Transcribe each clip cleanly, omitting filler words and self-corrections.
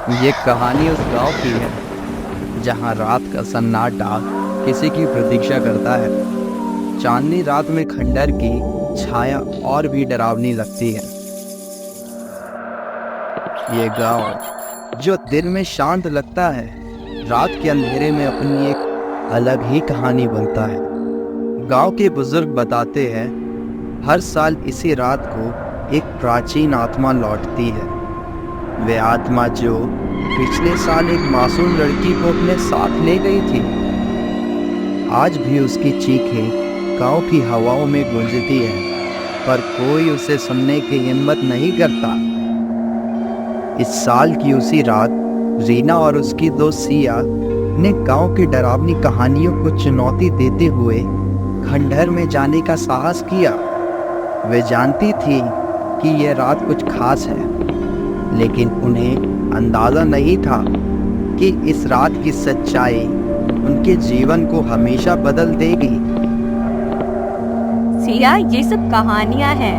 ये कहानी उस गांव की है जहां रात का सन्नाटा किसी की प्रतीक्षा करता है। चांदनी रात में खंडर की छाया और भी डरावनी लगती है। ये गांव जो दिन में शांत लगता है, रात के अंधेरे में अपनी एक अलग ही कहानी बनता है। गांव के बुजुर्ग बताते हैं, हर साल इसी रात को एक प्राचीन आत्मा लौटती है। वे आत्मा जो पिछले साल एक मासूम लड़की को अपने साथ ले गई थी, आज भी उसकी चीखें गांव की हवाओं में गूंजती है, पर कोई उसे सुनने की हिम्मत नहीं करता। इस साल की उसी रात रीना और उसकी दोस्त सिया ने गांव की डरावनी कहानियों को चुनौती देते हुए खंडहर में जाने का साहस किया। वे जानती थी कि यह रात कुछ खास है, लेकिन उन्हें अंदाजा नहीं था कि इस रात की सच्चाई उनके जीवन को हमेशा बदल देगी। सिया, ये सब कहानियां हैं।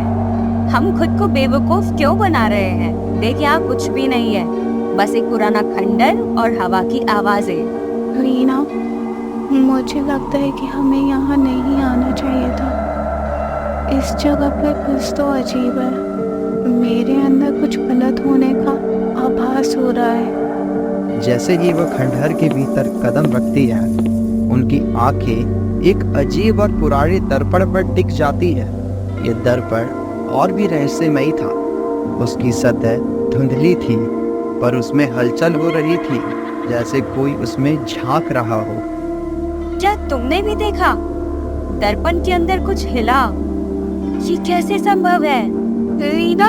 हम खुद को बेवकूफ क्यों बना रहे हैं? देख, यहाँ कुछ भी नहीं है, बस एक पुराना खंडर और हवा की आवाजें। रीना, मुझे लगता है कि हमें यहाँ नहीं आना चाहिए था। इस जगह पर कुछ तो अजीब है। मेरे अंदर कुछ गलत होने का आभास हो रहा है। जैसे ही वह खंडहर के भीतर कदम रखती है, उनकी आंखें एक अजीब और पुराने दर्पण पर टिक जाती है। ये दर्पण और भी रहस्यमयी था। उसकी सतह धुंधली थी, पर उसमें हलचल हो रही थी, जैसे कोई उसमें झांक रहा हो। क्या तुमने भी देखा? दर्पण के अंदर कुछ हिला। ये कैसे संभव है? रीना,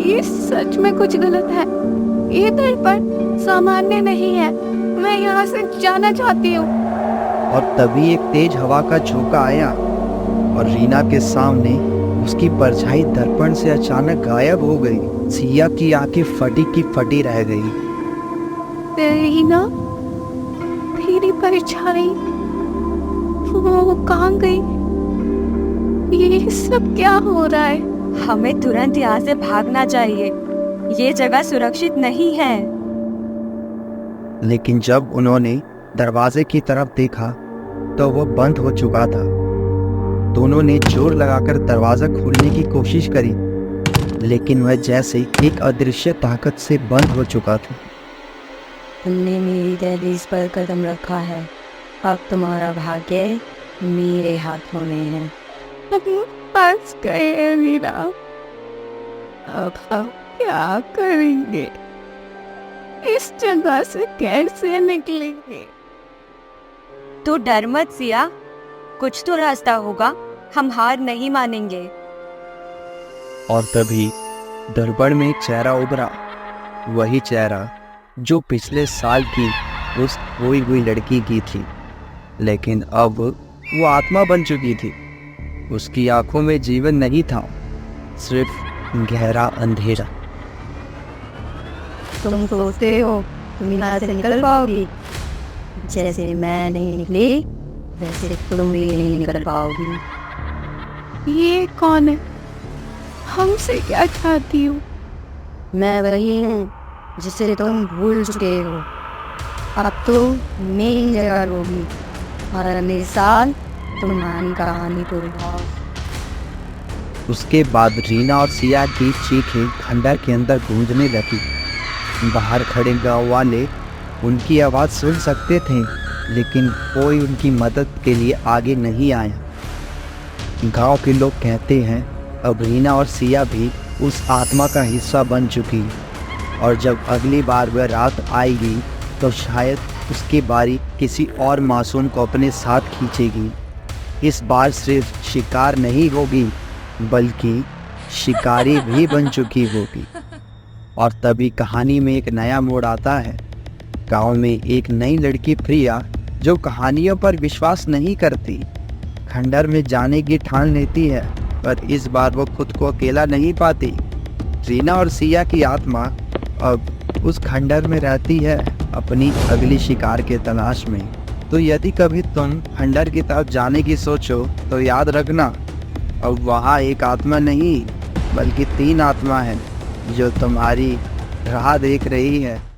ये सच में कुछ गलत है। ये दर्पण सामान्य नहीं है। मैं यहाँ से जाना चाहती हूँ। और तभी एक तेज हवा का झोंका आया और रीना के सामने उसकी परछाई दर्पण से अचानक गायब हो गई। सिया की आंखें फटी की फटी रह गई। रीना, तेरी परछाई वो कहाँ गई? ये सब क्या हो रहा है? हमें तुरंत यहाँ से भागना चाहिए। ये जगह सुरक्षित नहीं है। लेकिन जब उन्होंने दरवाजे की तरफ देखा तो वह बंद हो चुका था। दोनों ने जोर लगाकर दरवाजा खोलने की कोशिश करी, लेकिन वह जैसे एक अदृश्य ताकत से बंद हो चुका था। तुमने मेरी दहलीज पर कदम रखा है। अब तुम्हारा भाग्य मेरे हाथों में है। हम फंस गए रीना। अब हम क्या करेंगे? इस जगह से कैसे निकलेंगे? तो डर मत सिया, कुछ तो रास्ता होगा। हम हार नहीं मानेंगे। और तभी दर्पण में एक चेहरा उभरा, वही चेहरा जो पिछले साल की उस खोई हुई लड़की की थी, लेकिन अब वो आत्मा बन चुकी थी। उसकी आंखों में जीवन नहीं था, सिर्फ गहरा अंधेरा। तुम सोचते हो तुम यहाँ से निकल पाओगी? जैसे मैं नहीं निकली, वैसे तुम भी नहीं निकल पाओगी। ये कौन है? हमसे क्या चाहती हो? मैं वही हूँ जिसे तुम भूल चुके हो। अब तुम मेरी जगह रहोगी और अगले साल तुम्हारी कहानी को बताओ। उसके बाद रीना और सिया की चीखें खंडर के अंदर गूंजने लगी। बाहर खड़े गांव वाले उनकी आवाज़ सुन सकते थे, लेकिन कोई उनकी मदद के लिए आगे नहीं आया। गांव के लोग कहते हैं, अब रीना और सिया भी उस आत्मा का हिस्सा बन चुकी, और जब अगली बार वह रात आएगी तो शायद उसकी बारी किसी और मासूम को अपने साथ खींचेगी। इस बार सिर्फ शिकार नहीं होगी, बल्कि शिकारी भी बन चुकी होगी। और तभी कहानी में एक नया मोड़ आता है। गांव में एक नई लड़की प्रिया, जो कहानियों पर विश्वास नहीं करती, खंडर में जाने की ठान लेती है, पर इस बार वो खुद को अकेला नहीं पाती। रीना और सिया की आत्मा अब उस खंडर में रहती है, अपनी अगली शिकार के तलाश में। तो यदि कभी तुम खंडर की तरफ जाने की सोचो तो याद रखना, अब वहाँ एक आत्मा नहीं बल्कि 3 आत्मा है जो तुम्हारी राह देख रही है।